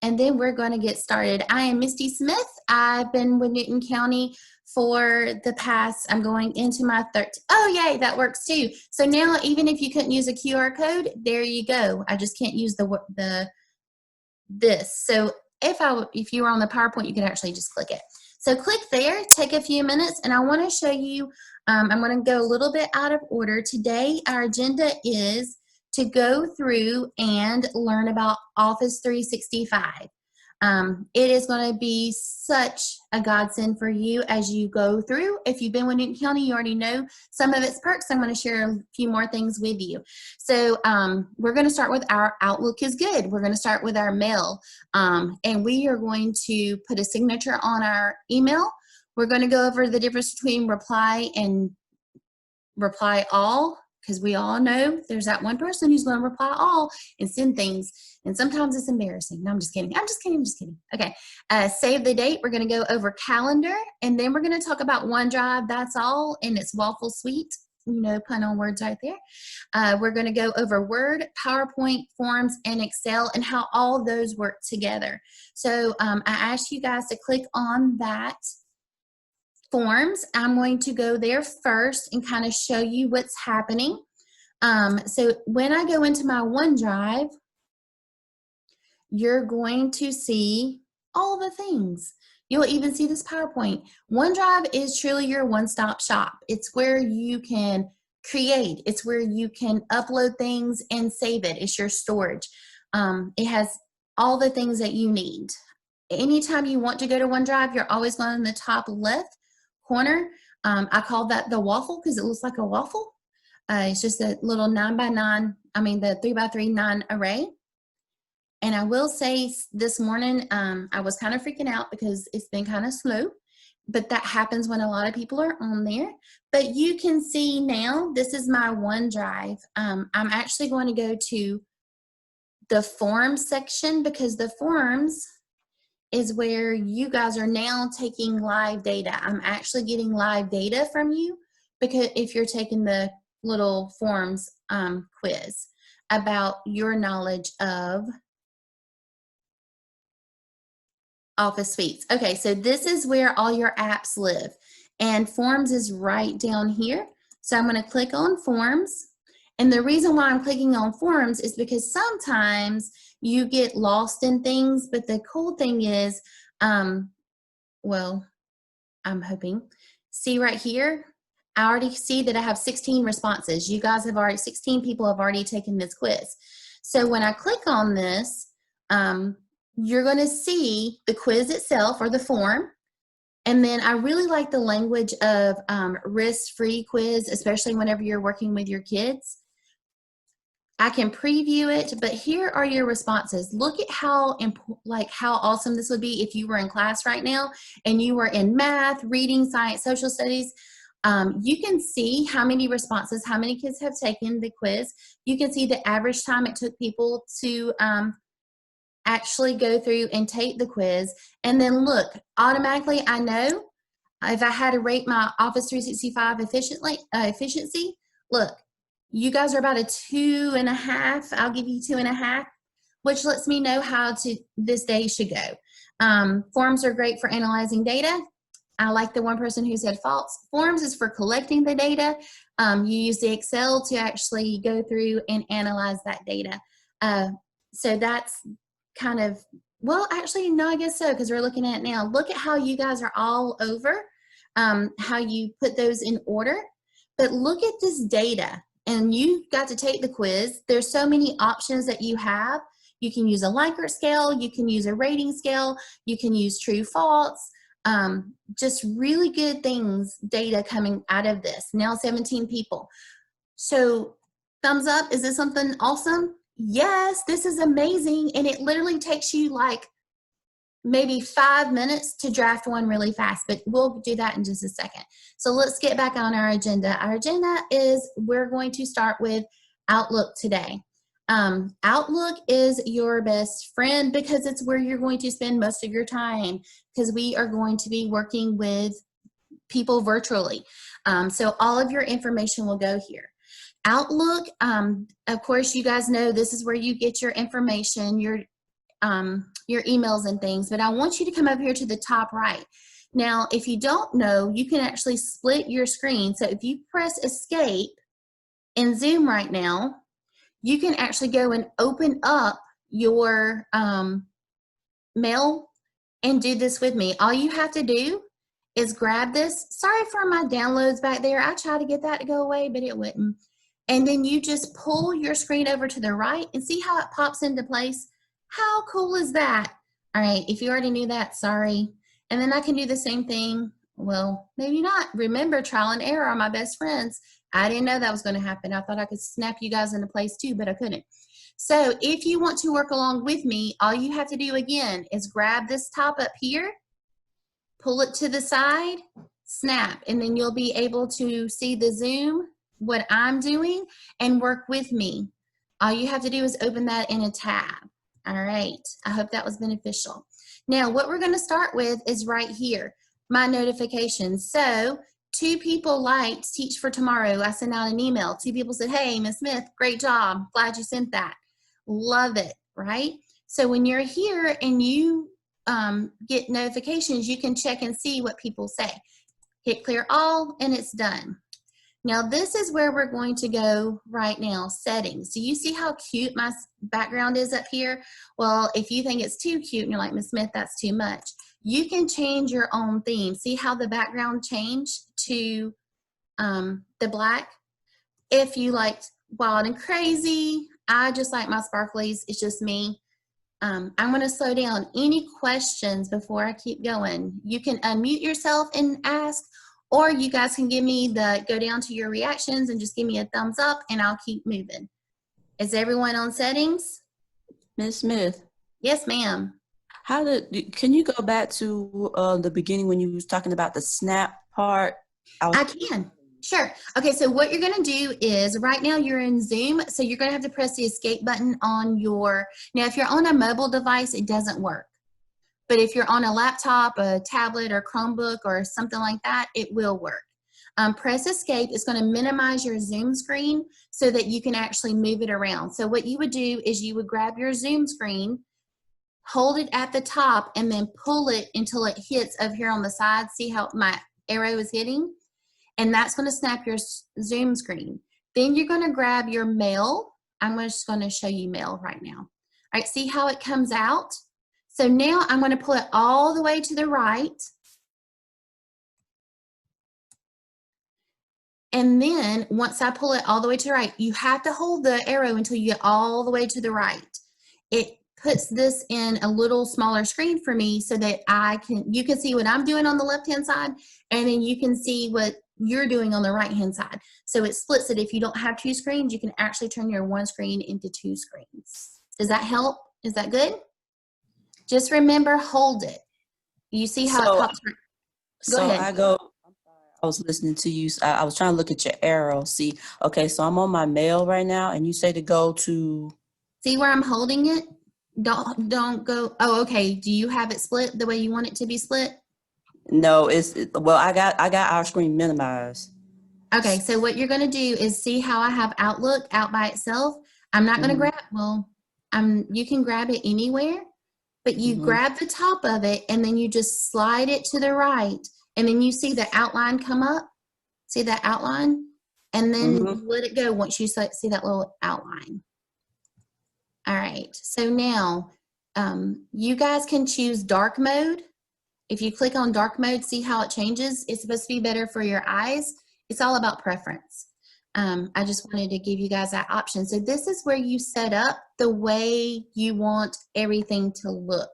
and then we're going to get started. I am Misty Smith. I've been with Newton County for the past, I'm going into my third, oh yay, that works too. So now even if you couldn't use a QR code, there you go. I just can't use this. So if you were on the PowerPoint, you could actually just click it. So click there, take a few minutes, and I want to show you, I'm going to go a little bit out of order. Today, our agenda is to go through and learn about Office 365. It is going to be such a godsend for you as you go through. If you've been with Newton County, you already know some of its perks. I'm going to share a few more things with you. So we're going to start with our Outlook is good. We're going to start with our mail. And we are going to put a signature on our email. We're going to go over the difference between reply and reply all, because we all know there's that one person who's going to reply all and send things, and sometimes it's embarrassing. No, I'm just kidding. I'm just kidding. Okay, save the date. We're going to go over calendar, and then we're going to talk about OneDrive. That's all, and it's waffle sweet. You know, pun on words right there. We're going to go over Word, PowerPoint, Forms, and Excel, and how all those work together. So I asked you guys to click on that Forms. I'm going to go there first and kind of show you what's happening. So when I go into my OneDrive, you're going to see all the things. You'll even see this PowerPoint. OneDrive is truly your one-stop shop. It's where you can create. It's where you can upload things and save it. It's your storage. It has all the things that you need. Anytime you want to go to OneDrive, you're always going in the top left corner. I call that the waffle because it looks like a waffle. It's just a little 9x9, the 3x3 9 array. And I will say this morning, I was kind of freaking out because it's been kind of slow, but that happens when a lot of people are on there. But you can see now, this is my OneDrive. I'm actually going to go to the Forms section because the Forms is where you guys are now taking live data. I'm actually getting live data from you because if you're taking the little Forms quiz about your knowledge of Office Suites. Okay, so this is where all your apps live, and Forms is right down here. So I'm going to click on Forms, and the reason why I'm clicking on Forms is because sometimes you get lost in things, but the cool thing is, well, I'm hoping, see right here, I already see that I have 16 responses. You guys have already, 16 people have already taken this quiz. So when I click on this, you're going to see the quiz itself or the form. And then I really like the language of risk-free quiz, especially whenever you're working with your kids. I can preview it, but here are your responses. Look at how awesome this would be if you were in class right now and you were in math, reading, science, social studies. You can see how many responses, how many kids have taken the quiz. You can see the average time it took people to actually go through and take the quiz. And then look, automatically I know if I had to rate my Office 365 efficiency, look, you guys are about a 2.5. I'll give you 2.5, which lets me know how this day should go. Forms are great for analyzing data. I like the one person who said false. Forms is for collecting the data. You use the Excel to actually go through and analyze that data. So that's kind of, well, actually, no, I guess so, because we're looking at it now. Look at how you guys are all over, how you put those in order. But look at this data. And you got to take the quiz. There's so many options that you have. You can use a Likert scale. You can use a rating scale. You can use true, false. Just really good things, data coming out of this. Now 17 people. So thumbs up. Is this something awesome? Yes, this is amazing. And it literally takes you like maybe 5 minutes to draft one really fast, but we'll do that in just a second. So let's get back on our agenda. Our agenda is we're going to start with Outlook today. Outlook is your best friend because it's where you're going to spend most of your time because we are going to be working with people virtually. So all of your information will go here. Outlook, of course, you guys know this is where you get your information, your your emails and things, but I want you to come over here to the top right. Now, if you don't know, you can actually split your screen. So if you press escape in Zoom right now, you can actually go and open up your mail and do this with me. All you have to do is grab this. Sorry for my downloads back there. I tried to get that to go away, but it wouldn't. And then you just pull your screen over to the right and see how it pops into place. How cool is that? All right, if you already knew that, sorry. And then I can do the same thing. Well, maybe not. Remember, trial and error are my best friends. I didn't know that was going to happen. I thought I could snap you guys into place too, but I couldn't. So if you want to work along with me, all you have to do again is grab this top up here, pull it to the side, snap, and then you'll be able to see the Zoom, what I'm doing, and work with me. All you have to do is open that in a tab. All right, I hope that was beneficial. Now, what we're gonna start with is right here, my notifications. So 2 people liked Teach for Tomorrow. I sent out an email. 2 people said, hey, Ms. Smith, great job. Glad you sent that. Love it, right? So when you're here and you get notifications, you can check and see what people say. Hit clear all and it's done. Now this is where we're going to go right now, settings. Do you see how cute my background is up here? Well, if you think it's too cute and you're like, Ms. Smith, that's too much, you can change your own theme. See how the background changed to the black? If you liked wild and crazy, I just like my sparklies, it's just me. I'm gonna slow down. Any questions before I keep going? You can unmute yourself and ask, or you guys can give me go down to your reactions and just give me a thumbs up and I'll keep moving. Is everyone on settings? Ms. Smith. Yes, ma'am. Can you go back to the beginning when you was talking about the snap part? I can. Sure. Okay, so what you're going to do is right now you're in Zoom, so you're going to have to press the escape button on your, now if you're on a mobile device, it doesn't work. But if you're on a laptop, a tablet, or Chromebook, or something like that, it will work. Press escape. It's going to minimize your Zoom screen so that you can actually move it around. So what you would do is you would grab your Zoom screen, hold it at the top, and then pull it until it hits over here on the side. See how my arrow is hitting? And that's going to snap your Zoom screen. Then you're going to grab your mail. I'm just going to show you mail right now. All right, see how it comes out? So now I'm going to pull it all the way to the right. And then once I pull it all the way to the right, you have to hold the arrow until you get all the way to the right. It puts this in a little smaller screen for me so that you can see what I'm doing on the left-hand side, and then you can see what you're doing on the right-hand side. So it splits it. If you don't have 2 screens, you can actually turn your one screen into 2 screens. Does that help? Is that good? Just remember, hold it. You see how it pops? Go ahead. I was listening to you. I was trying to look at your arrow. See, okay, so I'm on my mail right now, and you say to go to. See where I'm holding it? Don't go. Oh, okay. Do you have it split the way you want it to be split? No, well, I got our screen minimized. Okay, so what you're going to do is see how I have Outlook out by itself. I'm not going to grab, you can grab it anywhere, but you grab the top of it and then you just slide it to the right, and then you see the outline come up. See that outline? And then let it go once you see that little outline. All right, so now you guys can choose dark mode. If you click on dark mode, see how it changes? It's supposed to be better for your eyes. It's all about preference. I just wanted to give you guys that option. So this is where you set up the way you want everything to look.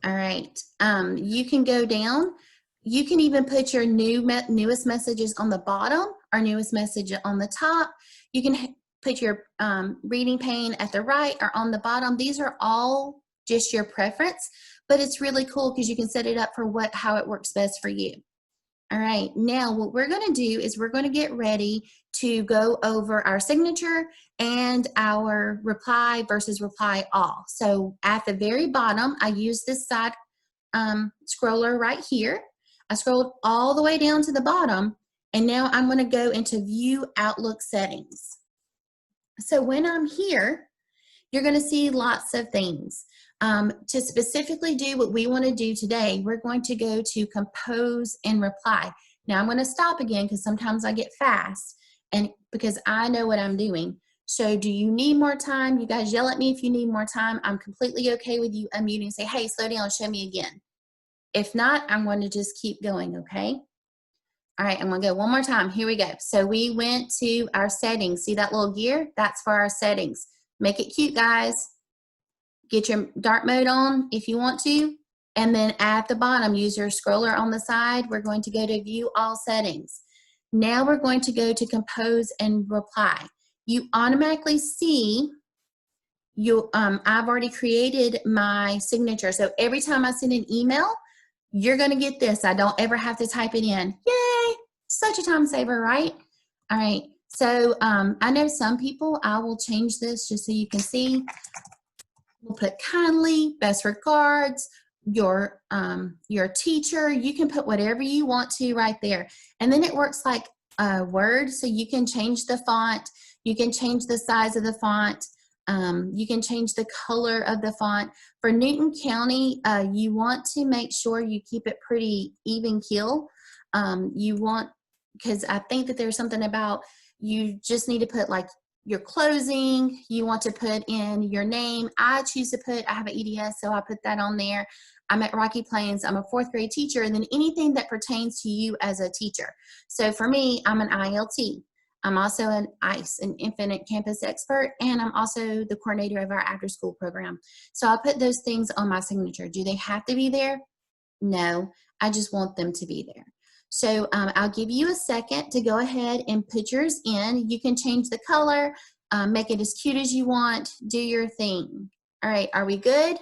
All right, you can go down. You can even put your newest messages on the bottom or newest message on the top. You can put your reading pane at the right or on the bottom. These are all just your preference, but it's really cool because you can set it up for how it works best for you. All right, now what we're going to do is we're going to get ready to go over our signature and our reply versus reply all. So at the very bottom, I use this side scroller right here. I scrolled all the way down to the bottom, and now I'm going to go into View Outlook Settings. So when I'm here, you're going to see lots of things. To specifically do what we want to do today, we're going to go to compose and reply. Now I'm going to stop again because sometimes I get fast and because I know what I'm doing. So do you need more time? You guys yell at me if you need more time. I'm completely okay with you unmuting and say, hey, slow down, show me again. If not, I'm going to just keep going, okay? All right, I'm going to go one more time. Here we go. So we went to our settings. See that little gear? That's for our settings. Make it cute, guys. Get your dark mode on if you want to. And then at the bottom, use your scroller on the side. We're going to go to view all settings. Now we're going to go to compose and reply. You automatically see I've already created my signature. So every time I send an email, you're going to get this. I don't ever have to type it in. Yay! Such a time saver, right? All right. So I know some people, I will change this just so you can see. We'll put kindly, best regards, your teacher. You can put whatever you want to right there. And then it works like a Word, so you can change the font. You can change the size of the font. You can change the color of the font. For Newton County, you want to make sure you keep it pretty even keel. You want, because I think that there's something about you just need to put like your closing, you want to put in your name. I choose to put, I have an EDS, so I put that on there. I'm at Rocky Plains, I'm a 4th grade teacher, and then anything that pertains to you as a teacher. So for me, I'm an ILT. I'm also an ICE, an Infinite Campus Expert, and I'm also the coordinator of our after school program. So I'll put those things on my signature. Do they have to be there? No, I just want them to be there. So I'll give you a second to go ahead and put yours in. You can change the color, make it as cute as you want, do your thing. All right, are we good?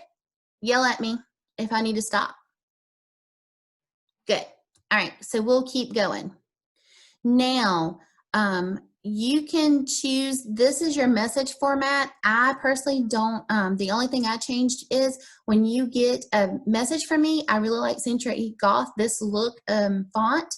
Yell at me if I need to stop. Good. All right, so we'll keep going. Now, you can choose, this is your message format. I personally don't, the only thing I changed is when you get a message from me, I really like Centra E Goth, this look font,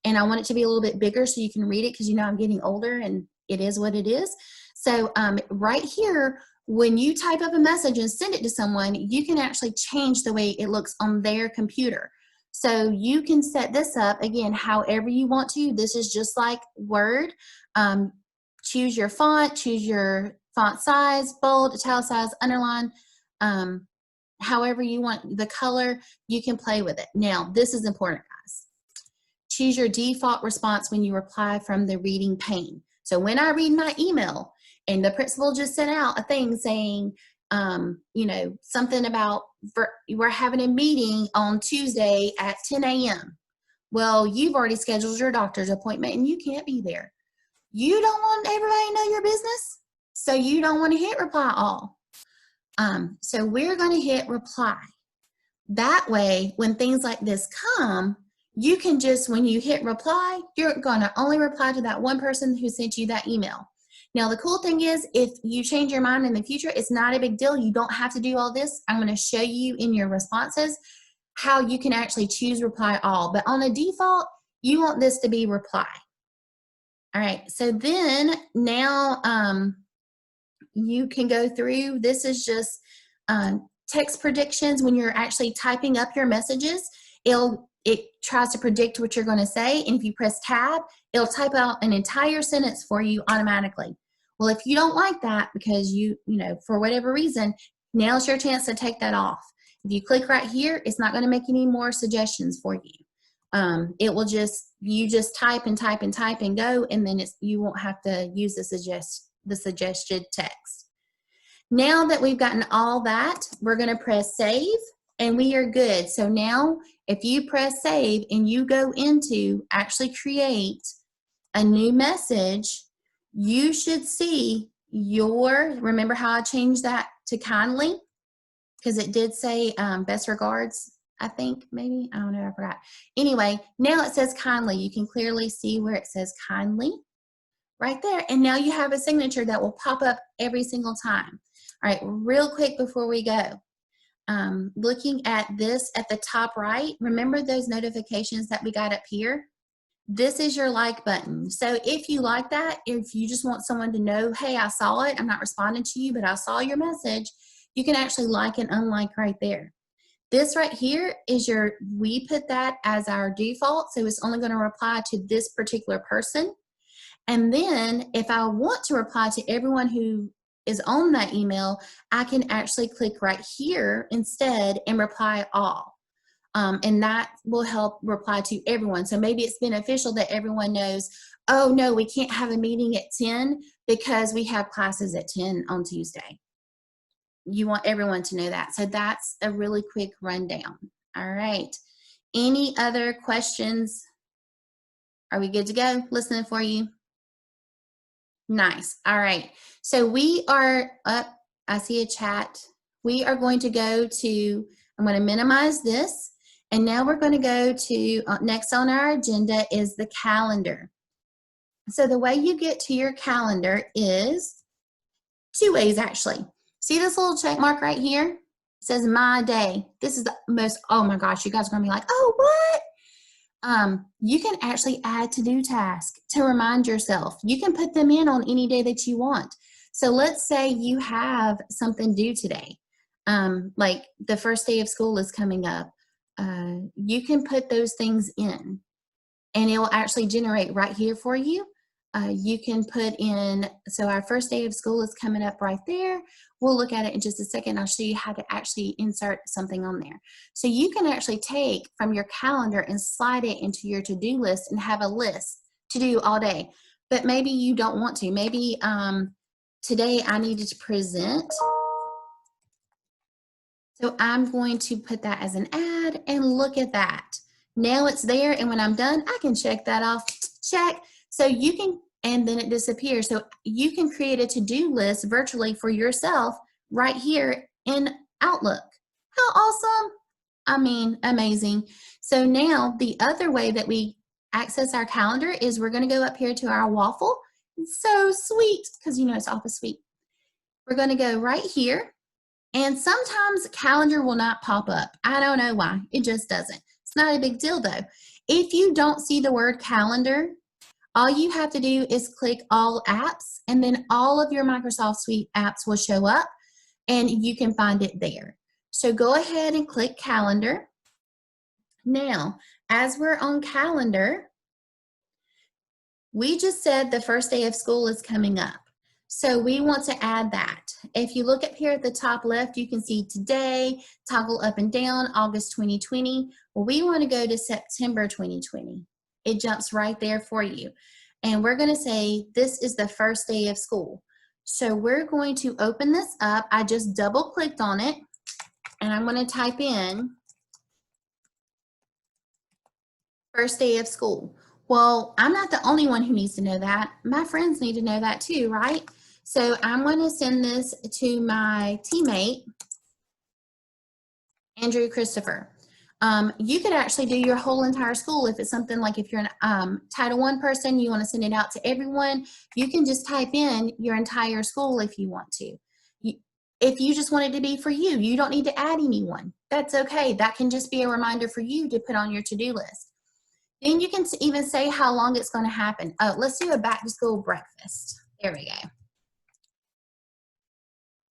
and I want it to be a little bit bigger so you can read it because you know I'm getting older and it is what it is. So right here, when you type up a message and send it to someone, you can actually change the way it looks on their computer. So you can set this up, again, however you want to. This is just like Word. Choose your font, choose your font size, bold, italicized, underline, however you want the color, you can play with it. Now, this is important, guys. Choose your default response when you reply from the reading pane. So when I read my email and the principal just sent out a thing saying, you know, something about we're having a meeting on Tuesday at 10 a.m. Well, you've already scheduled your doctor's appointment and you can't be there. You don't want everybody to know your business, so you don't want to hit reply all. So we're going to hit reply. That way, when things like this come, you can just, when you hit reply, you're going to only reply to that one person who sent you that email. Now, the cool thing is, if you change your mind in the future, it's not a big deal. You don't have to do all this. I'm going to show you in your responses how you can actually choose reply all. But on the default, you want this to be reply. All right, so then now you can go through, this is just text predictions. When you're actually typing up your messages, it tries to predict what you're going to say, and if you press tab, it'll type out an entire sentence for you automatically. Well, if you don't like that because you know, for whatever reason, now's your chance to take that off. If you click right here, it's not going to make any more suggestions for you. It will just, you just type and type and type and go, and then you won't have to use the suggested text. Now that we've gotten all that, we're going to press save, and we are good. So now, if you press save and you go into actually create a new message, you should see your, remember how I changed that to kindly? Because it did say best regards, I think, maybe. I don't know, I forgot. Anyway, now it says kindly. You can clearly see where it says kindly right there. And now you have a signature that will pop up every single time. All right, real quick before we go. Looking at this at the top right, remember those notifications that we got up here? this is your like button. So if you like that, if you just want someone to know, hey, I saw it, I'm not responding to you, but I saw your message, you can actually like and unlike right there. This right here is we put that as our default, so it's only going to reply to this particular person. And then if I want to reply to everyone who is on that email, I can actually click right here instead and reply all. And that will help reply to everyone. So maybe it's beneficial that everyone knows, oh no, we can't have a meeting at 10 because we have classes at 10 on Tuesday. You want everyone to know that. So that's a really quick rundown. All right. Any other questions? Are we good to go? Listening for you. Nice. All right. So we are up. I see a chat. We are going to go to, I'm going to minimize this. And now we're going to go to, next on our agenda is the calendar. So the way you get to your calendar is two ways actually. See this little check mark right here? It says my day. This is the most, oh my gosh, you guys are going to be like, oh, what? You can actually add to-do tasks to remind yourself. You can put them in on any day that you want. So let's say you have something due today. Like the first day of school is coming up. You can put those things in and it will actually generate right here for you. You can put in, so our first day of school is coming up right there. We'll look at it in just a second. I'll show you how to actually insert something on there. So you can actually take from your calendar and slide it into your to-do list and have a list to do all day. But maybe you don't want to. Maybe today I needed to present. So I'm going to put that as an ad and look at that. Now it's there, and when I'm done, I can check that off, check. So you can, and then it disappears. So you can create a to-do list virtually for yourself right here in Outlook. How awesome. I mean, amazing. So now the other way that we access our calendar is we're going to go up here to our waffle. It's so sweet because you know it's Office Suite. We're going to go right here. And sometimes calendar will not pop up. I don't know why. It just doesn't. It's not a big deal though. If you don't see the word calendar, all you have to do is click all apps and then all of your Microsoft Suite apps will show up and you can find it there. So go ahead and click calendar. Now, as we're on calendar, we just said the first day of school is coming up. So we want to add that. If you look up here at the top left, you can see today, toggle up and down, August 2020. Well, we want to go to September 2020. It jumps right there for you. And we're going to say this is the first day of school. So we're going to open this up. I just double clicked on it and I'm going to type in first day of school. Well, I'm not the only one who needs to know that. My friends need to know that too, right? So I'm going to send this to my teammate, Andrew Christopher. You could actually do your whole entire school if it's something like if you're an Title I person, you want to send it out to everyone, you can just type in your entire school if you want to. If you just want it to be for you, you don't need to add anyone. That's okay. That can just be a reminder for you to put on your to-do list. Then you can even say how long it's going to happen. Oh, let's do a back to school breakfast. There we go.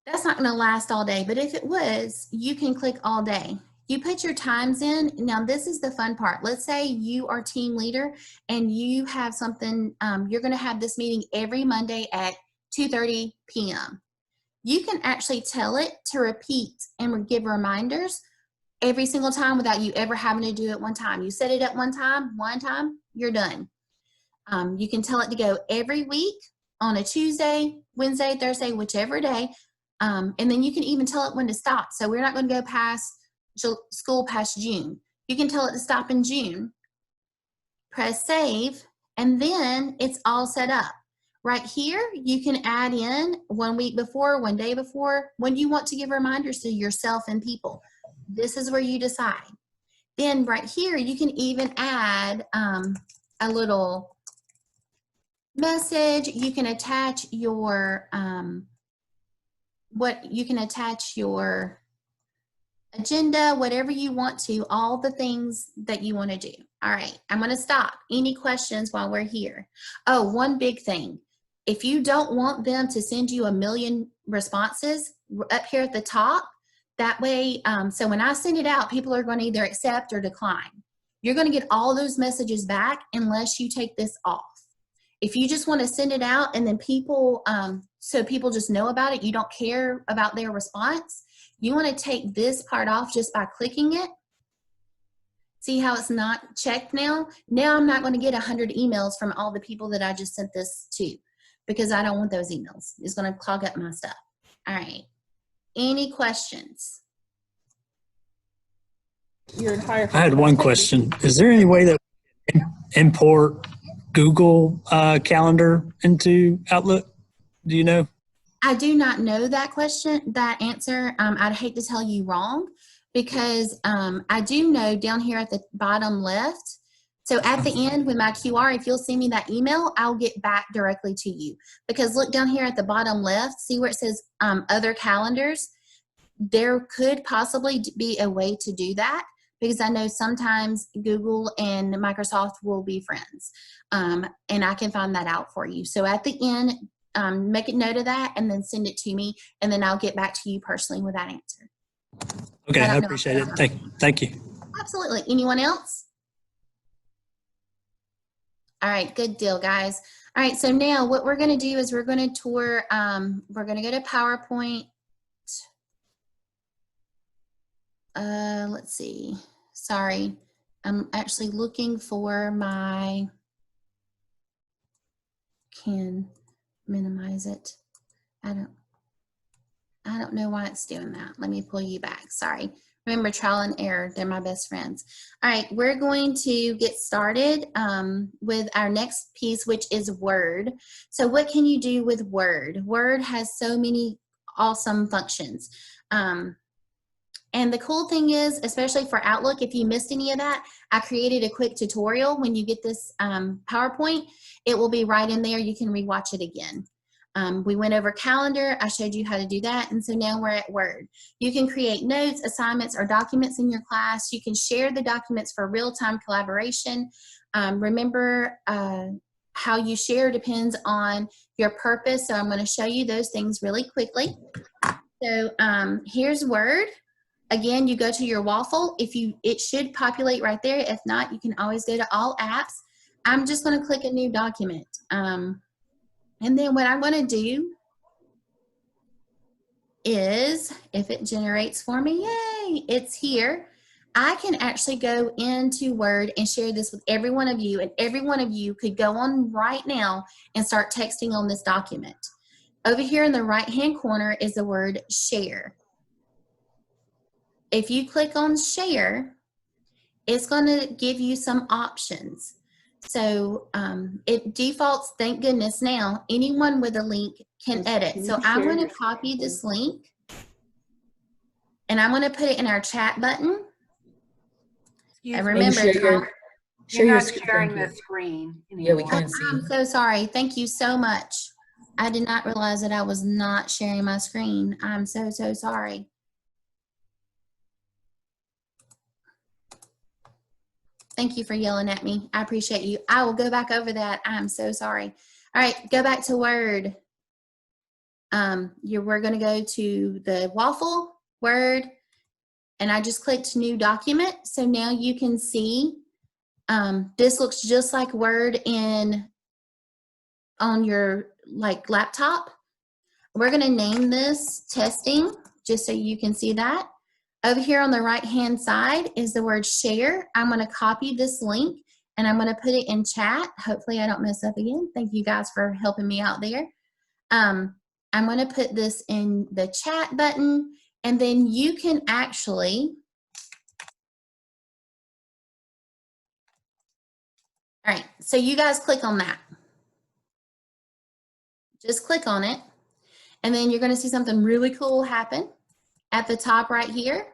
That's not going to last all day, but if it was, you can click all day. You put your times in. Now, this is the fun part. Let's say you are team leader and you have something, you're going to have this meeting every Monday at 2:30 p.m. You can actually tell it to repeat and give reminders every single time without you ever having to do it one time. You set it up one time, you're done. You can tell it to go every week on a Tuesday, Wednesday, Thursday, whichever day. And then you can even tell it when to stop. So we're not going to go past school past June. You can tell it to stop in June. Press save, and then it's all set up. Right here, you can add in 1 week before, 1 day before, when you want to give reminders to yourself and people. This is where you decide. Then right here, you can even add a little message. You can attach your agenda, whatever you want to, all the things that you want to do. All right, I'm going to stop. Any questions while we're here? Oh, one big thing. If you don't want them to send you a million responses, up here at the top, that way, so when I send it out, people are going to either accept or decline. You're going to get all those messages back unless you take this off. If you just want to send it out and then people, so people just know about it, you don't care about their response, you want to take this part off just by clicking it. See how it's not checked now? Now I'm not going to get 100 emails from all the people that I just sent this to because I don't want those emails. It's going to clog up my stuff. All right. Any questions? I had one question. Is there any way that we can import Google Calendar into Outlook? Do you know? I do not know that question, that answer. I'd hate to tell you wrong because I do know down here at the bottom left. So at the end with my QR, if you'll send me that email, I'll get back directly to you. Because look down here at the bottom left, see where it says other calendars? There could possibly be a way to do that because I know sometimes Google and Microsoft will be friends. And I can find that out for you. So at the end, make a note of that and then send it to me, and then I'll get back to you personally with that answer. Okay, I appreciate it. Thank you. Absolutely. Anyone else? All right, good deal, guys. All right, so now what we're going to do is we're going to tour, we're going to go to PowerPoint. Let's see. Sorry, I'm actually looking for my, can minimize it. I don't know why it's doing that. Let me pull you back. Sorry. Remember, trial and error. They're my best friends. All right, we're going to get started with our next piece, which is Word. So what can you do with Word? Word has so many awesome functions. And the cool thing is, especially for Outlook, if you missed any of that, I created a quick tutorial. When you get this PowerPoint, it will be right in there. You can rewatch it again. We went over calendar. I showed you how to do that. And so now we're at Word. You can create notes, assignments, or documents in your class. You can share the documents for real-time collaboration. Remember, how you share depends on your purpose. So I'm going to show you those things really quickly. So here's Word. Again, you go to your waffle. It should populate right there. If not, you can always go to all apps. I'm just going to click a new document. And then what I'm going to do is, if it generates for me, yay, it's here. I can actually go into Word and share this with every one of you, and every one of you could go on right now and start texting on this document. Over here in the right-hand corner is the word share. If you click on share, it's going to give you some options. So it defaults, thank goodness now, anyone with a link can edit. So I'm going to copy this link and I'm going to put it in our chat button. And remember, you're not sharing the screen. Yeah, we can't see. I'm so sorry. Thank you so much. I did not realize that I was not sharing my screen. I'm so sorry. Thank you for yelling at me. I appreciate you. I will go back over that. I'm so sorry. All right, go back to Word. We're going to go to the waffle, Word, and I just clicked New Document. So now you can see this looks just like Word on your laptop. We're going to name this Testing, just so you can see that. Over here on the right-hand side is the word share. I'm going to copy this link and I'm going to put it in chat. Hopefully I don't mess up again. Thank you guys for helping me out there. I'm going to put this in the chat button, and then you can actually, all right, so you guys click on that. Just click on it, and then you're going to see something really cool happen at the top right here.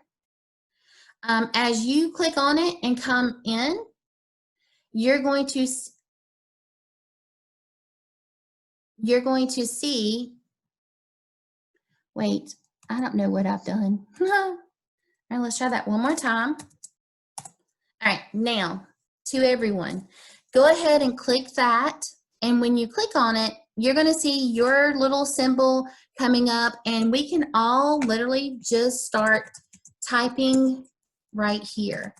As you click on it and come in, you're going to see, wait, I don't know what I've done. All right, let's try that one more time. All right, now to everyone, go ahead and click that. And when you click on it, you're going to see your little symbol coming up, and we can all literally just start typing right here.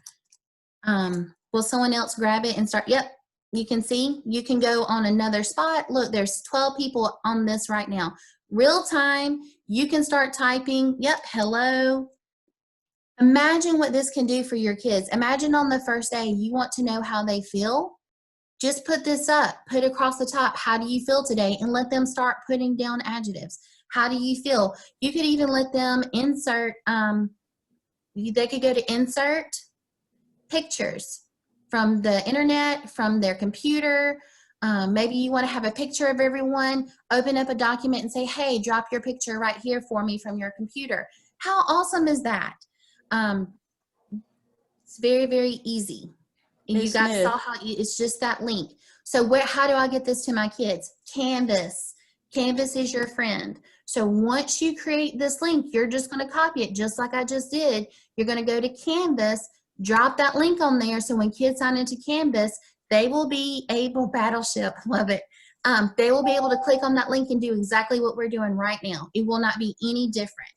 Will someone else grab it and start? Yep, you can see. You can go on another spot. Look, there's 12 people on this right now. Real time, you can start typing. Yep, hello. Imagine what this can do for your kids. Imagine on the first day, you want to know how they feel. Just put this up, put across the top, how do you feel today? And let them start putting down adjectives. How do you feel? You could even let them insert, they could go to insert pictures from the internet, from their computer. Maybe you want to have a picture of everyone, open up a document and say, hey, drop your picture right here for me from your computer. How awesome is that? It's very, very easy. And you guys saw how it's just that link. So how do I get this to my kids? Canvas. Canvas is your friend. So once you create this link, you're just going to copy it just like I just did. You're going to go to Canvas, drop that link on there. So when kids sign into Canvas, they will be able, Battleship, love it. They will be able to click on that link and do exactly what we're doing right now. It will not be any different.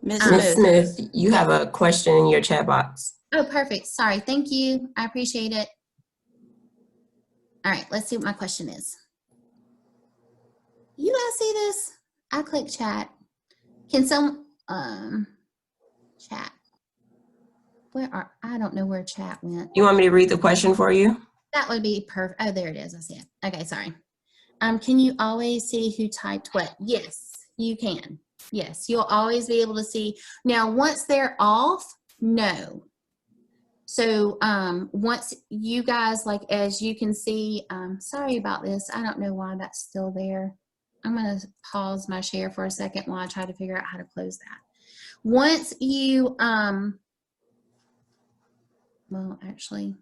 Ms. Smith, you have a question in your chat box. Oh, perfect. Sorry. Thank you. I appreciate it. All right, let's see what my question is. You guys see this? I click chat. Can some chat? I don't know where chat went. You want me to read the question for you? That would be perfect. Oh, there it is. I see it. Okay, sorry. Can you always see who typed what? Yes, you can. Yes, you'll always be able to see. Now, once they're off, no. So once you guys, like, as you can see, sorry about this. I don't know why that's still there. I'm going to pause my share for a second while I try to figure out how to close that. Once you, well, actually,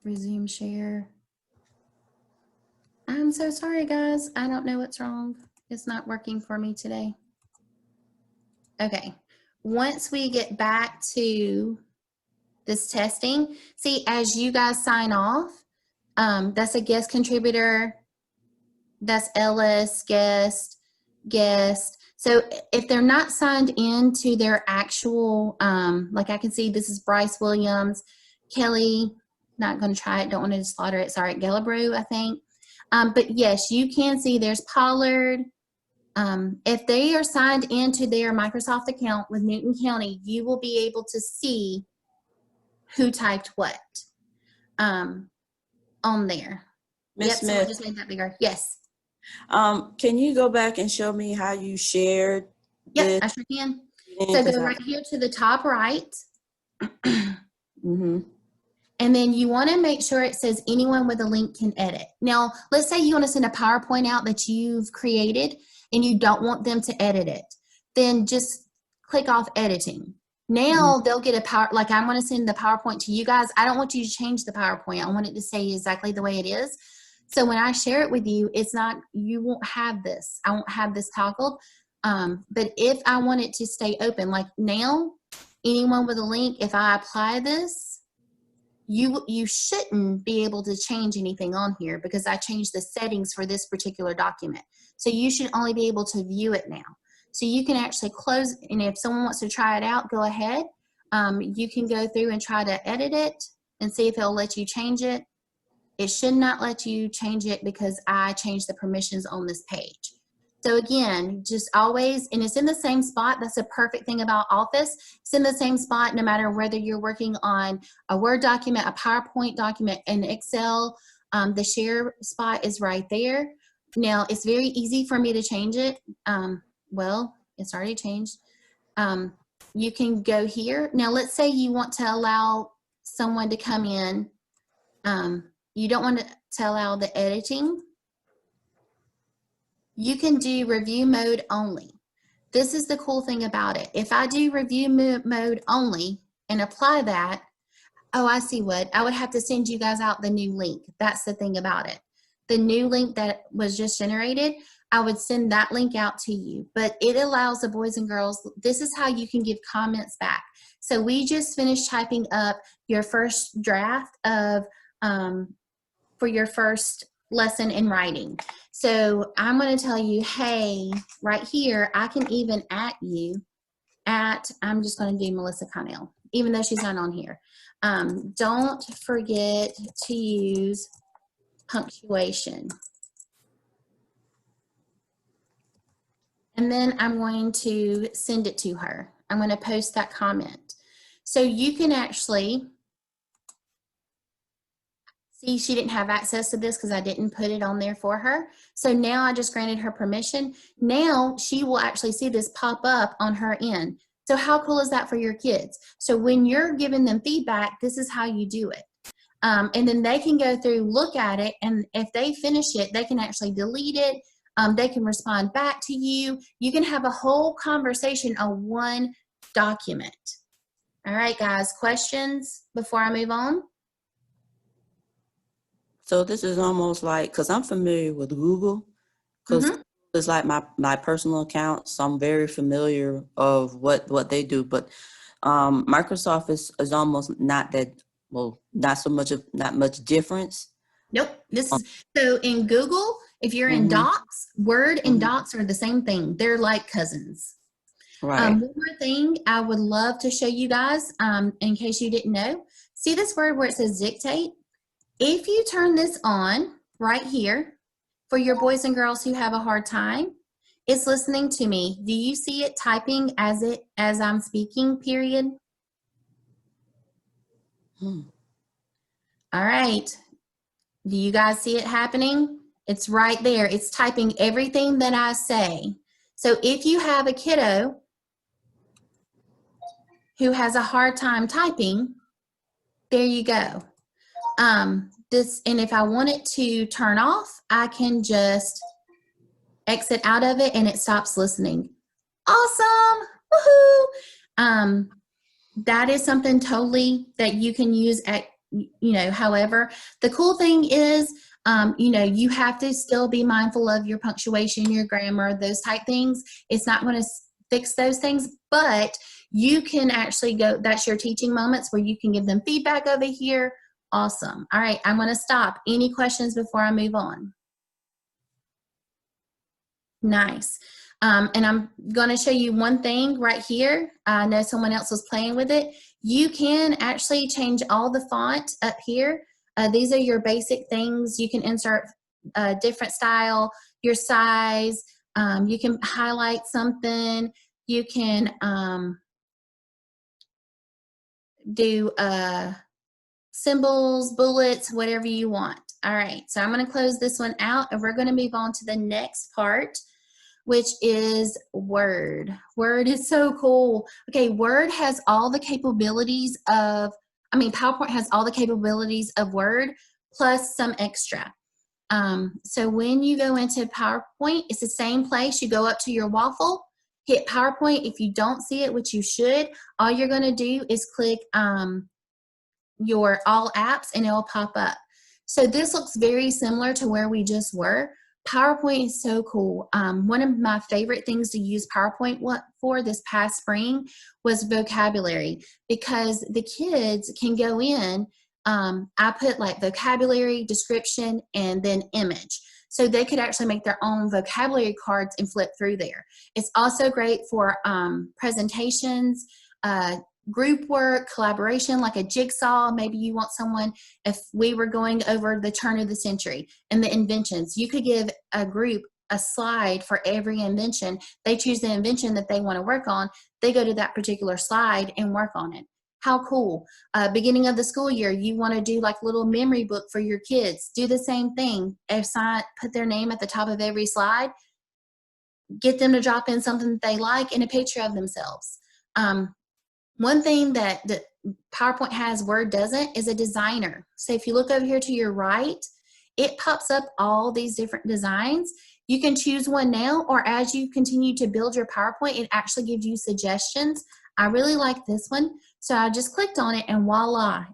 resume share. I'm so sorry, guys. I don't know what's wrong. It's not working for me today. Okay. Once we get back to this testing, see, as you guys sign off, that's a guest contributor. That's LS, guest, guest. So if they're not signed into their actual, like I can see this is Bryce Williams, Kelly, not going to try it, don't want to slaughter it, sorry, Gallabrew, I think. But yes, you can see there's Pollard. If they are signed into their Microsoft account with Newton County, you will be able to see who typed what on there. Ms. Yep, so I Smith, just made that bigger. Yes. can you go back and show me how you shared Yep, I sure can. So go right here to the top right. Mm-hmm. And then you want to make sure it says anyone with a link can edit. Now, let's say you want to send a PowerPoint out that you've created and you don't want them to edit it. Then just click off editing. Now they'll get like I want to send the PowerPoint to you guys. I don't want you to change the PowerPoint. I want it to stay exactly the way it is. So when I share it with you, it's not, you won't have this. I won't have this toggled. But if I want it to stay open, like now, anyone with a link, if I apply this, you shouldn't be able to change anything on here because I changed the settings for this particular document. So you should only be able to view it now. So you can actually close, and if someone wants to try it out, go ahead. You can go through and try to edit it and see if it'll let you change it. It should not let you change it because I changed the permissions on this page. So again, just always, and it's in the same spot. That's a perfect thing about Office. It's in the same spot no matter whether you're working on a Word document, a PowerPoint document, an Excel. The share spot is right there. Now, it's very easy for me to change it. Well, it's already changed. You can go here. Now, let's say you want to allow someone to come in. You don't want to allow the editing. You can do review mode only. This is the cool thing about it. If I do review mode only and apply that, oh, I see what. I would have to send you guys out the new link. That's the thing about it. The new link that was just generated, I would send that link out to you. But it allows the boys and girls, this is how you can give comments back. So we just finished typing up your first draft of for your first lesson in writing. So I'm going to tell you, hey, right here, I can even at you at, I'm just going to do Melissa Connell, even though she's not on here. Don't forget to use punctuation. And then I'm going to send it to her. I'm going to post that comment. So you can actually see she didn't have access to this because I didn't put it on there for her. So now I just granted her permission. Now she will actually see this pop up on her end. So how cool is that for your kids? So when you're giving them feedback, this is how you do it. And then they can go through, look at it, and if they finish it, they can actually delete it. They can respond back to you. You can have a whole conversation on one document. All right, guys, questions before I move on? So this is almost like, because I'm familiar with Google, because it's like my personal account, so I'm very familiar of what they do. But Microsoft is almost not that, well, not much difference. Nope. This is so in Google, if you're in Docs, Word and Docs are the same thing. They're like cousins. Right. One more thing I would love to show you guys, in case you didn't know. See this word where it says dictate? If you turn this on right here, for your boys and girls who have a hard time, it's listening to me. Do you see it typing as I'm speaking, period? All right. Do you guys see it happening? It's right there. It's typing everything that I say. So if you have a kiddo who has a hard time typing, there you go. And if I want it to turn off, I can just exit out of it and it stops listening. Awesome. Woohoo. That is something totally that you can use at, however. The cool thing is, you have to still be mindful of your punctuation, your grammar, those type things. It's not going to fix those things, but you can actually go, that's your teaching moments where you can give them feedback over here. Awesome. All right, I'm going to stop. Any questions before I move on? Nice. And I'm going to show you one thing right here. I know someone else was playing with it. You can actually change all the font up here. These are your basic things. You can insert a different style, your size. You can highlight something. You can do symbols, bullets, whatever you want. All right, so I'm going to close this one out and we're going to move on to the next part, which is Word. Word is so cool. Okay, Word has all the capabilities of, PowerPoint has all the capabilities of Word plus some extra. So when you go into PowerPoint, it's the same place. You go up to your waffle, hit PowerPoint. If you don't see it, which you should, all you're going to do is click your all apps and it'll pop up. So this looks very similar to where we just were. PowerPoint is so cool. One of my favorite things to use PowerPoint for this past spring was vocabulary, because the kids can go in, I put like vocabulary, description, and then image. So they could actually make their own vocabulary cards and flip through there. It's also great for presentations, group work, collaboration, like a jigsaw. Maybe you want someone, if we were going over the turn of the century and the inventions, you could give a group a slide for every invention. They choose the invention that they want to work on. They go to that particular slide and work on it. How cool. Beginning of the school year, you want to do like a little memory book for your kids. Do the same thing. Put their name at the top of every slide. Get them to drop in something that they like and a picture of themselves. One thing that the PowerPoint has, Word doesn't, is a designer. So if you look over here to your right, it pops up all these different designs. You can choose one now, or as you continue to build your PowerPoint, it actually gives you suggestions. I really like this one. So I just clicked on it and voila,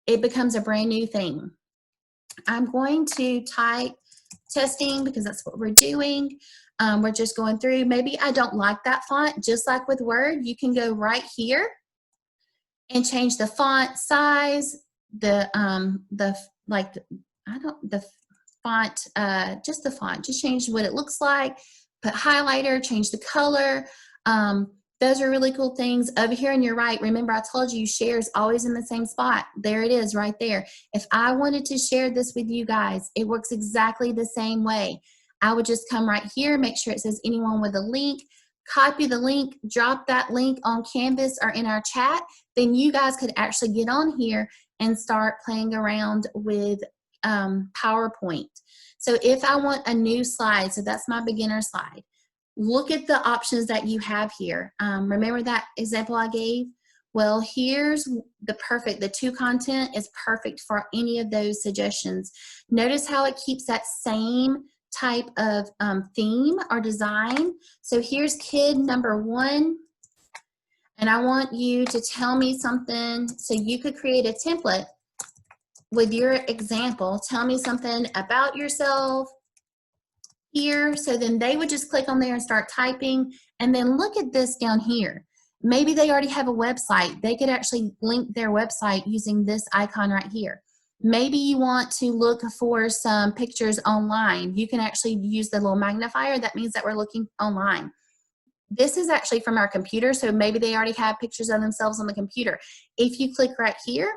it becomes a brand new thing. I'm going to type testing because that's what we're doing. We're just going through. Maybe I don't like that font. Just like with Word, you can go right here and change the font size, the font, just the font. Just change what it looks like. Put highlighter, change the color. Those are really cool things. Over here on your right, remember I told you share is always in the same spot. There it is right there. If I wanted to share this with you guys, it works exactly the same way. I would just come right here, make sure it says anyone with a link, copy the link, drop that link on Canvas or in our chat. Then you guys could actually get on here and start playing around with PowerPoint. So if I want a new slide, so that's my beginner slide, look at the options that you have here. Remember that example I gave? Well, here's the to content is perfect for any of those suggestions. Notice how it keeps that same type of theme or design. So here's kid number 1. And I want you to tell me something. So you could create a template with your example. Tell me something about yourself here. So then they would just click on there and start typing. And then look at this down here. Maybe they already have a website. They could actually link their website using this icon right here. Maybe you want to look for some pictures online. You can actually use the little magnifier. That means that we're looking online. This is actually from our computer, so maybe they already have pictures of themselves on the computer. If you click right here,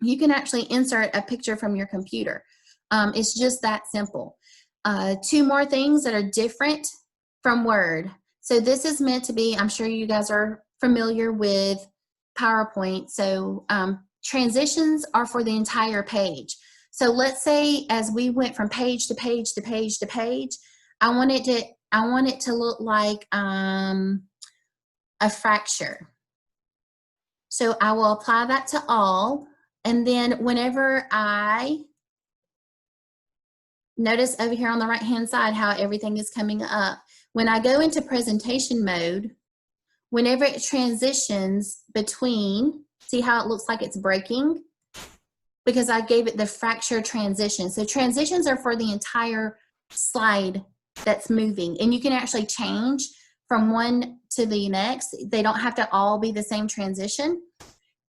you can actually insert a picture from your computer. It's just that simple. 2 more things that are different from Word. So this is meant to be, I'm sure you guys are familiar with PowerPoint. So transitions are for the entire page. So let's say as we went from page to page to page to page, I want it to look like a fracture. So I will apply that to all. And then whenever I notice over here on the right hand side how everything is coming up, when I go into presentation mode, whenever it transitions between, see how it looks like it's breaking? Because I gave it the fracture transition. So transitions are for the entire slide that's moving, and you can actually change from one to the next. They don't have to all be the same transition.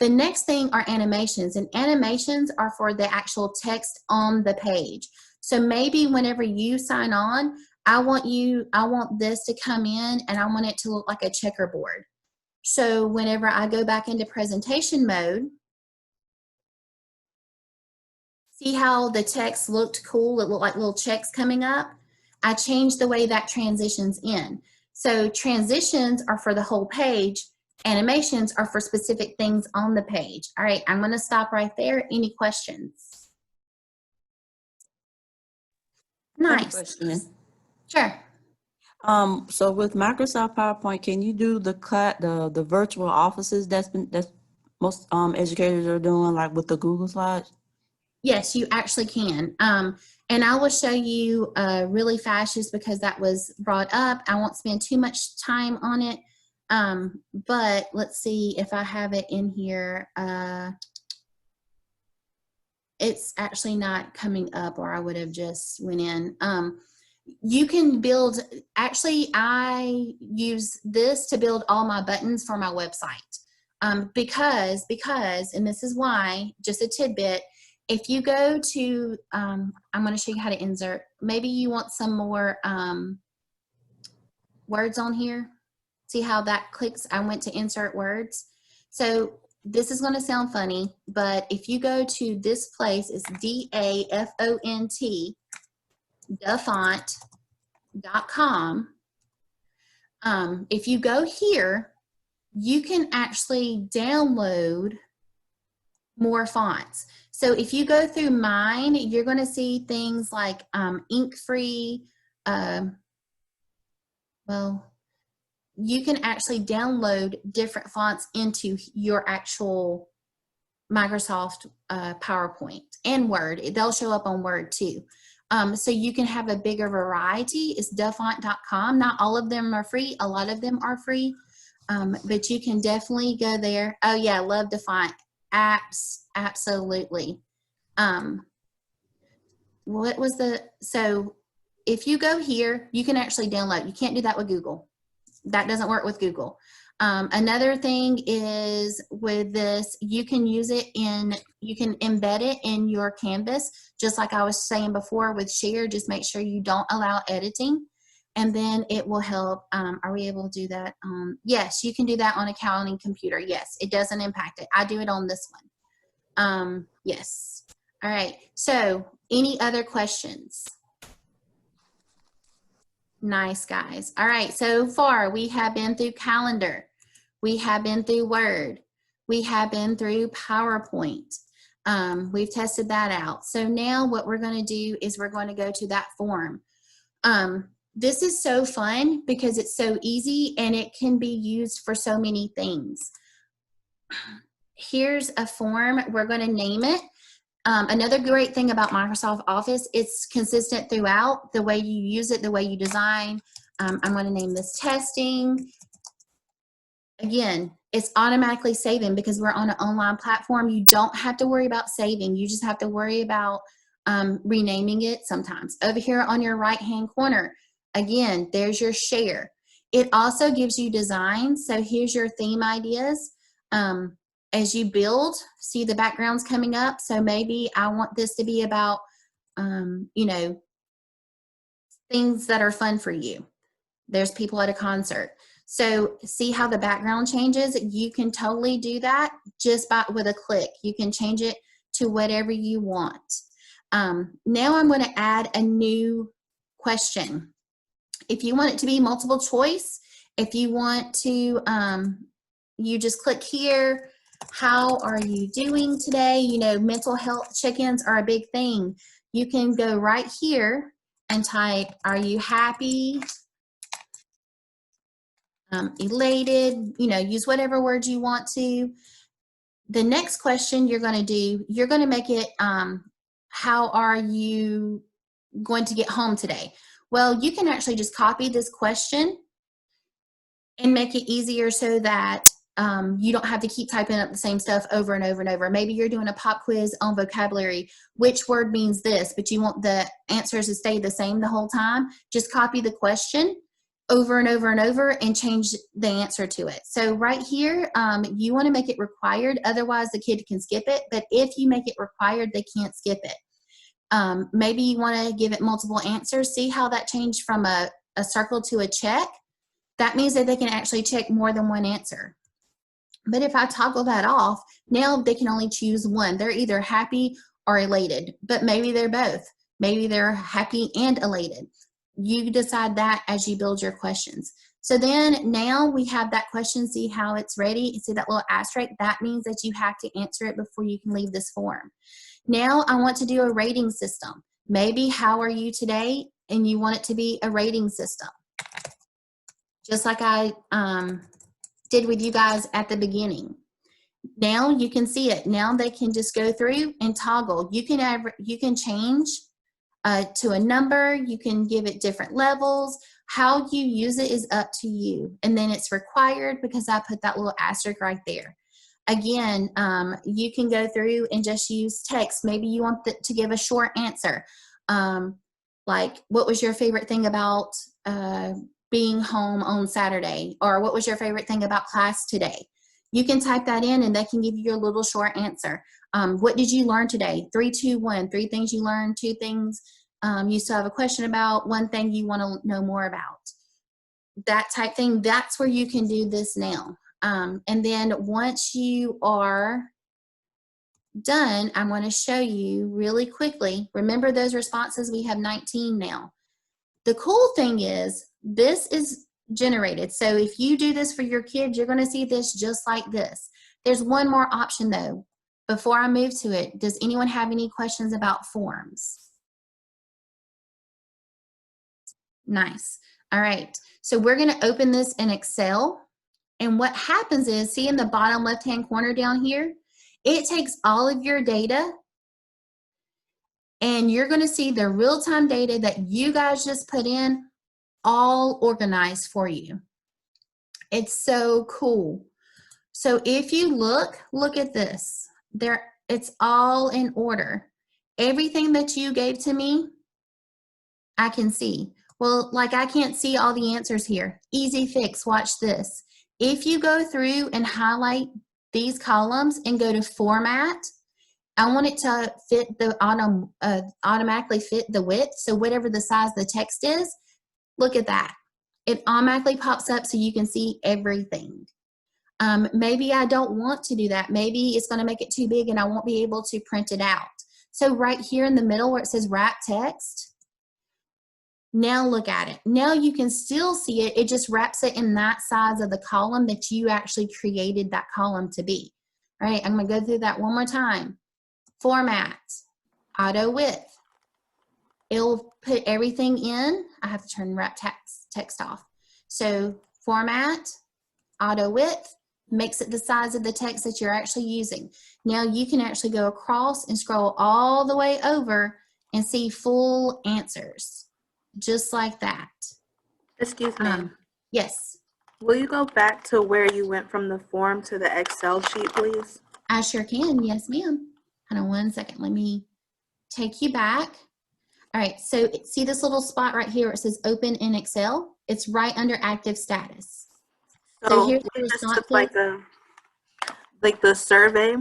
The next thing are animations, and animations are for the actual text on the page. So maybe whenever you sign on, I want this to come in and I want it to look like a checkerboard. So whenever I go back into presentation mode, see how the text looked cool? It looked like little checks coming up. I changed the way that transitions in. So transitions are for the whole page. Animations are for specific things on the page. All right, I'm going to stop right there. Any questions? Nice. Question. Sure. So with Microsoft PowerPoint, can you do the virtual offices that's most educators are doing, like with the Google Slides? Yes, you actually can. And I will show you really fast just because that was brought up. I won't spend too much time on it. But let's see if I have it in here. It's actually not coming up, or I would have just went in. You can build, actually I use this to build all my buttons for my website. Because, and this is why, just a tidbit, if you go to, I'm going to show you how to insert. Maybe you want some more words on here. See how that clicks? I went to insert words. So this is going to sound funny, but if you go to this place, it's DAFONT, dafont.com. If you go here, you can actually download more fonts. So if you go through mine, you're going to see things like ink-free. Well, you can actually download different fonts into your actual Microsoft PowerPoint and Word. They'll show up on Word too. So you can have a bigger variety. It's dafont.com. Not all of them are free. A lot of them are free. But you can definitely go there. Oh yeah, love Dafont. Absolutely. What was so if you go here, you can actually download. You can't do that with Google. That doesn't work with Google. Another thing is with this, you can use it you can embed it in your Canvas, just like I was saying before with share. Just make sure you don't allow editing, and then it will help. Are we able to do that? Yes, you can do that on a accounting computer. Yes, it doesn't impact it. I do it on this one. Yes. All right. So any other questions? Nice, guys. All right, so far we have been through calendar. We have been through Word. We have been through PowerPoint. We've tested that out. So now what we're going to do is we're going to go to that form. This is so fun because it's so easy and it can be used for so many things. Here's a form. We're going to name it. Another great thing about Microsoft Office, it's consistent throughout, the way you use it, the way you design. I'm going to name this testing. Again, it's automatically saving because we're on an online platform. You don't have to worry about saving. You just have to worry about renaming it sometimes. Over here on your right-hand corner, again, there's your share. It also gives you designs. So here's your theme ideas. As you build, see the backgrounds coming up. So maybe I want this to be about, you know, things that are fun for you. There's people at a concert. So see how the background changes? You can totally do that just with a click. You can change it to whatever you want. Now I'm going to add a new question. If you want it to be multiple choice, if you want to, you just click here. How are you doing today? You know, mental health check-ins are a big thing. You can go right here and type, are you happy, elated, you know, use whatever words you want to. The next question you're going to do, you're going to make it, how are you going to get home today? Well, you can actually just copy this question and make it easier so that you don't have to keep typing up the same stuff over and over and over. Maybe you're doing a pop quiz on vocabulary. Which word means this, but you want the answers to stay the same the whole time. Just copy the question over and over and over and change the answer to it. So right here, you want to make it required. Otherwise, the kid can skip it. But if you make it required, they can't skip it. Maybe you want to give it multiple answers. See how that changed from a circle to a check? That means that they can actually check more than one answer. But if I toggle that off, now they can only choose one. They're either happy or elated, but maybe they're both. Maybe they're happy and elated. You decide that as you build your questions. So then now we have that question. See how it's ready? See that little asterisk? That means that you have to answer it before you can leave this form. Now I want to do a rating system. Maybe how are you today? And you want it to be a rating system. Just like I did with you guys at the beginning. Now you can see it. Now they can just go through and toggle. You can change to a number. You can give it different levels. How you use it is up to you. And then it's required because I put that little asterisk right there. Again, you can go through and just use text. Maybe you want to give a short answer. Like, what was your favorite thing about being home on Saturday? Or what was your favorite thing about class today? You can type that in and they can give you your little short answer. What did you learn today? 3, 2, 1. 3 things you learned, 2 things you still have a question about, 1 thing you want to know more about. That type thing, that's where you can do this now. And then once you are done, I'm going to show you really quickly. Remember those responses? We have 19 now. The cool thing is this is generated. So if you do this for your kids, you're going to see this just like this. There's one more option though. Before I move to it, does anyone have any questions about forms? Nice. All right. So we're going to open this in Excel. And what happens is, see in the bottom left-hand corner down here, it takes all of your data and you're going to see the real-time data that you guys just put in all organized for you. It's so cool. So if you look at this. It's all in order. Everything that you gave to me I can see. Well, like I can't see all the answers here. Easy fix, watch this. If you go through and highlight these columns and go to format, I want it to fit the automatically fit the width. So whatever the size the text is, look at that. It automatically pops up so you can see everything. Maybe I don't want to do that. Maybe it's going to make it too big and I won't be able to print it out. So right here in the middle where it says wrap text, now look at it. Now you can still see it. It just wraps it in that size of the column that you actually created that column to be. All right, I'm going to go through that one more time. Format, auto width. It'll put everything in. I have to turn wrap text off. So format, auto width, makes it the size of the text that you're actually using. Now you can actually go across and scroll all the way over and see full answers, just like that. Excuse me. Yes. Will you go back to where you went from the form to the Excel sheet, please? I sure can. Yes, ma'am. Hold on one second. Let me take you back. All right. So see this little spot right here where it says open in Excel? It's right under active status. So here's the we just response. took like the survey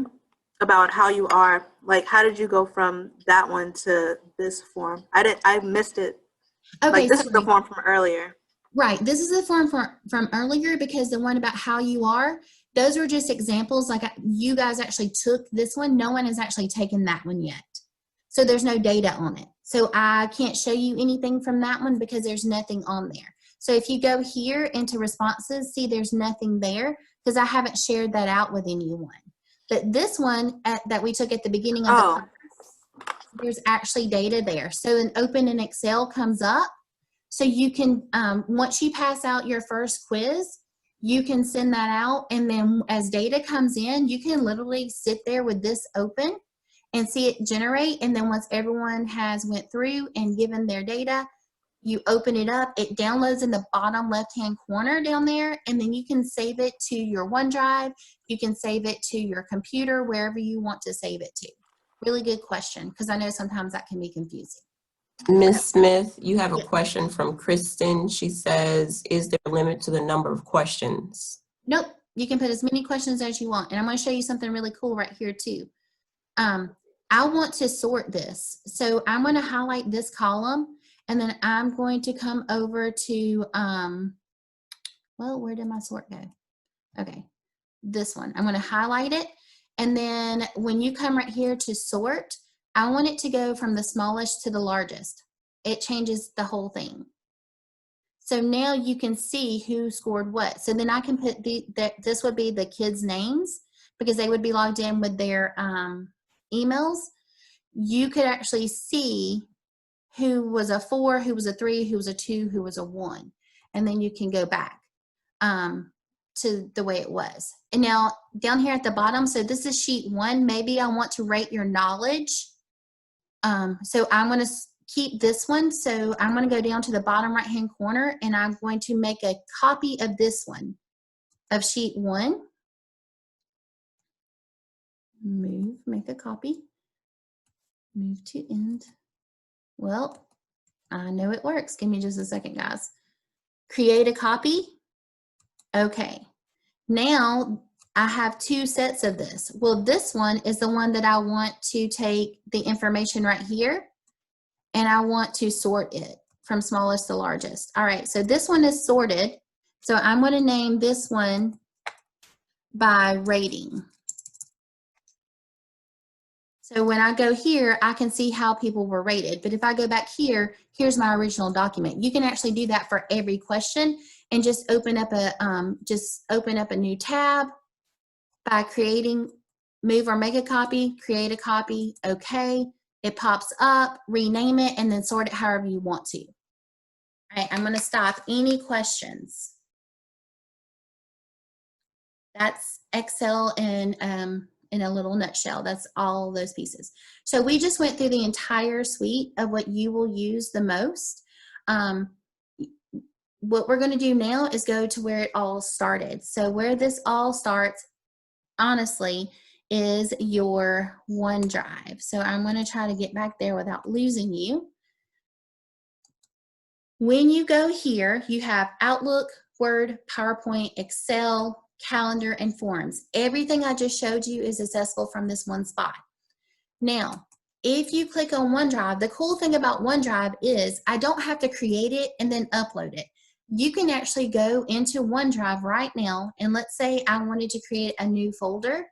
about how you are. Like, how did you go from that one to this form? I missed it. Okay. Like, this is the form from earlier. Right. This is the form from earlier, because the one about how you are, those were just examples. Like you guys actually took this one. No one has actually taken that one yet. So there's no data on it. So I can't show you anything from that one because there's nothing on there. So if you go here into responses, see there's nothing there because I haven't shared that out with anyone. But this one that we took at the beginning of the class, there's actually data there. So an open in Excel comes up. So you can, once you pass out your first quiz, you can send that out. And then as data comes in, you can literally sit there with this open and see it generate. And then once everyone has went through and given their data, you open it up, it downloads in the bottom left-hand corner down there, and then you can save it to your OneDrive. You can save it to your computer, wherever you want to save it to. Really good question, because I know sometimes that can be confusing. Ms. Smith, you have a question from Kristen. She says, is there a limit to the number of questions? Nope, you can put as many questions as you want. And I'm going to show you something really cool right here too. I want to sort this. So I'm going to highlight this column, and then I'm going to come over to, well, where did my sort go? Okay, this one. I'm going to highlight it. And then when you come right here to sort, I want it to go from the smallest to the largest. It changes the whole thing. So now you can see who scored what. So then I can put this would be the kids' names because they would be logged in with their emails. You could actually see who was a 4, who was a 3, who was a 2, who was a 1. And then you can go back to the way it was. And now down here at the bottom, so this is sheet 1. Maybe I want to rate your knowledge. So I'm going to keep this one. So I'm going to go down to the bottom right-hand corner, and I'm going to make a copy of this one, of sheet 1. Move, make a copy. Move to end. Well, I know it works. Give me just a second, guys. Create a copy. Okay. Now I have 2 sets of this. Well, this one is the one that I want to take the information right here, and I want to sort it from smallest to largest. All right, so this one is sorted. So I'm going to name this one by rating. So when I go here, I can see how people were rated. But if I go back here, here's my original document. You can actually do that for every question and just open up a new tab by creating, move or make a copy, create a copy, okay. It pops up, rename it, and then sort it however you want to. All right, I'm going to stop. Any questions? That's Excel in a little nutshell. That's all those pieces. So we just went through the entire suite of what you will use the most. What we're going to do now is go to where it all started. So where this all starts, honestly, is your OneDrive. So I'm going to try to get back there without losing you. When you go here, you have Outlook, Word, PowerPoint, Excel, Calendar, and Forms. Everything I just showed you is accessible from this one spot. Now, if you click on OneDrive, the cool thing about OneDrive is I don't have to create it and then upload it. You can actually go into OneDrive right now, and let's say I wanted to create a new folder.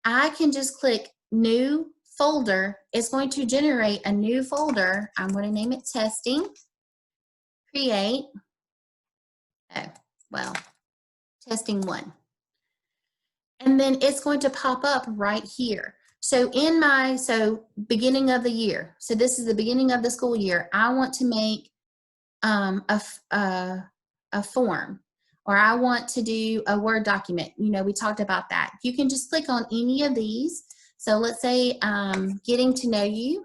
I can just click New Folder. It's going to generate a new folder. I'm going to name it Testing. Create. Oh, well, Testing 1. And then it's going to pop up right here. So in my, beginning of the year, so this is the beginning of the school year, I want to make a form, or I want to do a Word document. You know, we talked about that. You can just click on any of these. So let's say getting to know you,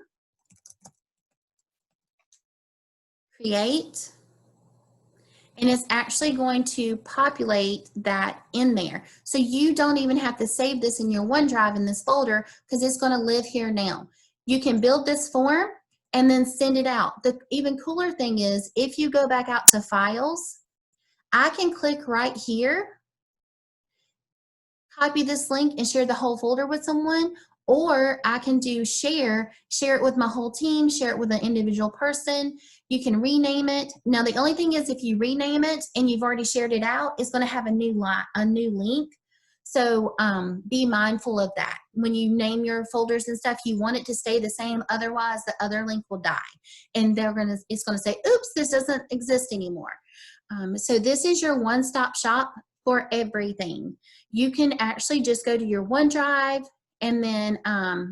create, and it's actually going to populate that in there. So you don't even have to save this in your OneDrive in this folder, because it's going to live here now. You can build this form and then send it out. The even cooler thing is, if you go back out to files, I can click right here, copy this link and share the whole folder with someone, or I can do share it with my whole team, share it with an individual person. You can rename it. Now, the only thing is, if you rename it and you've already shared it out, it's going to have a new link. So be mindful of that. When you name your folders and stuff, you want it to stay the same. Otherwise, the other link will die, and it's going to say, "Oops, this doesn't exist anymore." So this is your one-stop shop for everything. You can actually just go to your OneDrive and then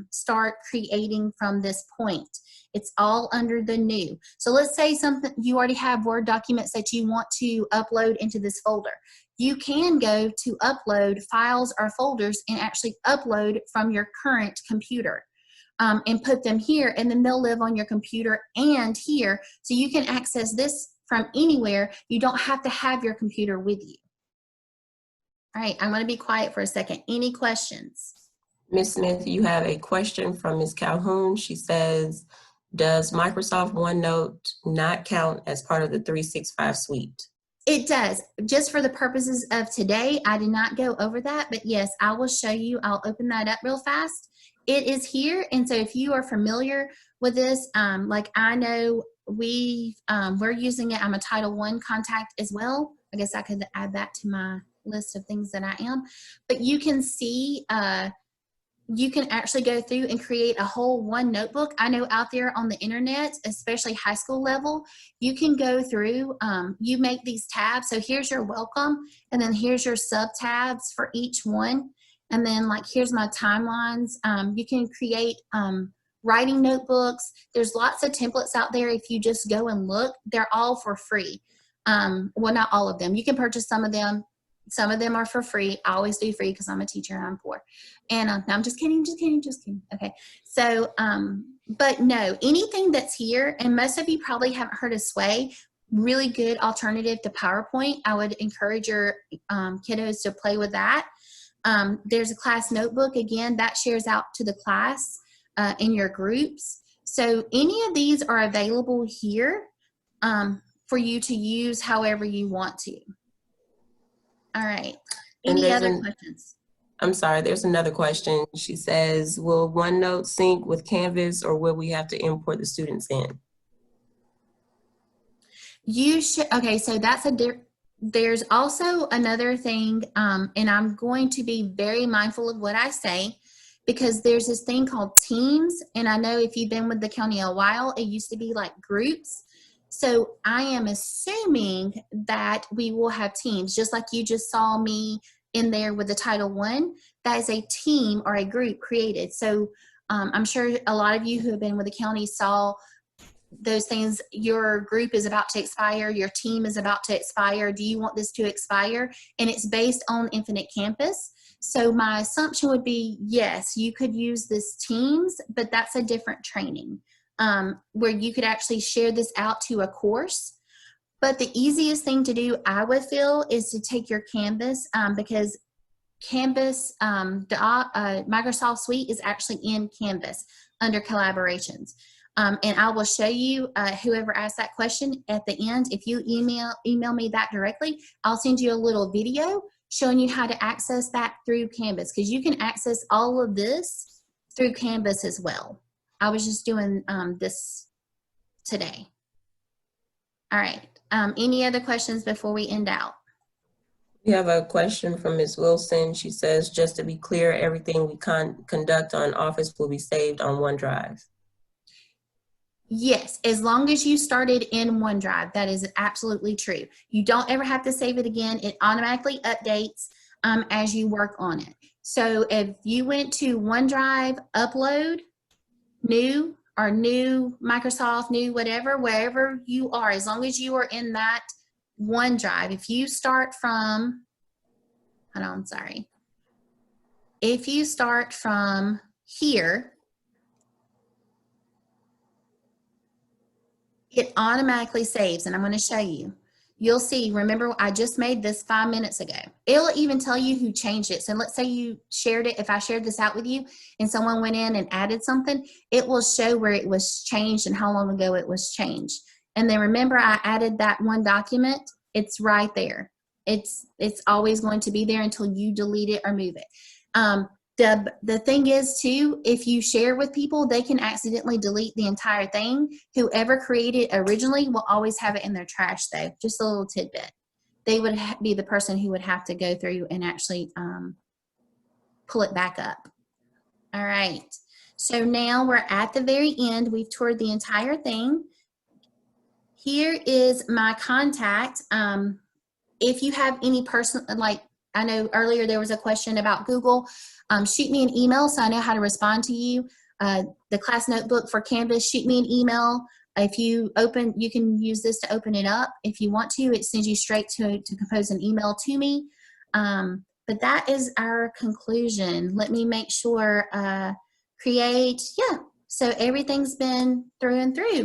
start creating from this point. It's all under the new. So let's say you already have Word documents that you want to upload into this folder. You can go to upload files or folders and actually upload from your current computer and put them here, and then they'll live on your computer and here. So you can access this from anywhere. You don't have to have your computer with you. All right, I'm going to be quiet for a second. Any questions? Ms. Smith, you have a question from Ms. Calhoun. She says, does Microsoft OneNote not count as part of the 365 suite? It does. Just for the purposes of today, I did not go over that, but yes, I will show you. I'll open that up real fast. It is here, and so if you are familiar with this, like I know we're using it. I'm a Title I contact as well. I guess I could add that to my list of things that I am. But you can see, you can actually go through and create a whole one notebook. I know out there on the internet, especially high school level, you can go through, you make these tabs. So here's your welcome, and then here's your sub tabs for each one. And then like, here's my timelines. You can create writing notebooks. There's lots of templates out there. If you just go and look, they're all for free. Well, not all of them. You can purchase some of them. Some of them are for free. I always do free because I'm a teacher and I'm poor. And no, I'm just kidding. Okay. So, but no, anything that's here, and most of you probably haven't heard of Sway, really good alternative to PowerPoint. I would encourage your kiddos to play with that. There's a class notebook, again, that shares out to the class in your groups. So any of these are available here for you to use however you want to. All right. Any other questions? I'm sorry, there's another question. She says, will OneNote sync with Canvas, or will we have to import the students in? You should, okay, so that's there's also another thing, and I'm going to be very mindful of what I say, because there's this thing called Teams, and I know if you've been with the county a while, it used to be like groups. So I am assuming that we will have teams, just like you just saw me in there with the Title I. That is a team or a group created. So I'm sure a lot of you who have been with the county saw those things. Your group is about to expire. Your team is about to expire. Do you want this to expire? And it's based on Infinite Campus. So my assumption would be, yes, you could use this Teams, but that's a different training. Where you could actually share this out to a course. But the easiest thing to do, I would feel, is to take your Canvas, because Canvas, Microsoft Suite is actually in Canvas under collaborations. And I will show you whoever asked that question at the end. If you email me that directly, I'll send you a little video showing you how to access that through Canvas, because you can access all of this through Canvas as well. I was just doing this today. All right. Any other questions before we end out? We have a question from Ms. Wilson. She says, just to be clear, everything we conduct on Office will be saved on OneDrive. Yes, as long as you started in OneDrive, that is absolutely true. You don't ever have to save it again. It automatically updates as you work on it. So if you went to OneDrive, upload, new, or new Microsoft, new whatever, wherever you are, as long as you are in that OneDrive, if you start from, hold on, sorry. If you start from here, it automatically saves, and I'm going to show you. You'll see, remember, I just made this 5 minutes ago. It'll even tell you who changed it. So let's say you shared it. If I shared this out with you and someone went in and added something, it will show where it was changed and how long ago it was changed. And then remember, I added that one document. It's right there. It's always going to be there until you delete it or move it. The thing is too, if you share with people, they can accidentally delete the entire thing. Whoever created originally will always have it in their trash though. Just a little tidbit. They would be the person who would have to go through and actually pull it back up. All right. So now we're at the very end. We've toured the entire thing. Here is my contact. If you have any person, like I know earlier there was a question about Google, shoot me an email so I know how to respond to you. The class notebook for Canvas, shoot me an email. If you open, you can use this to open it up. If you want to, it sends you straight to compose an email to me. But that is our conclusion. Let me make sure, create, yeah. So everything's been through and through.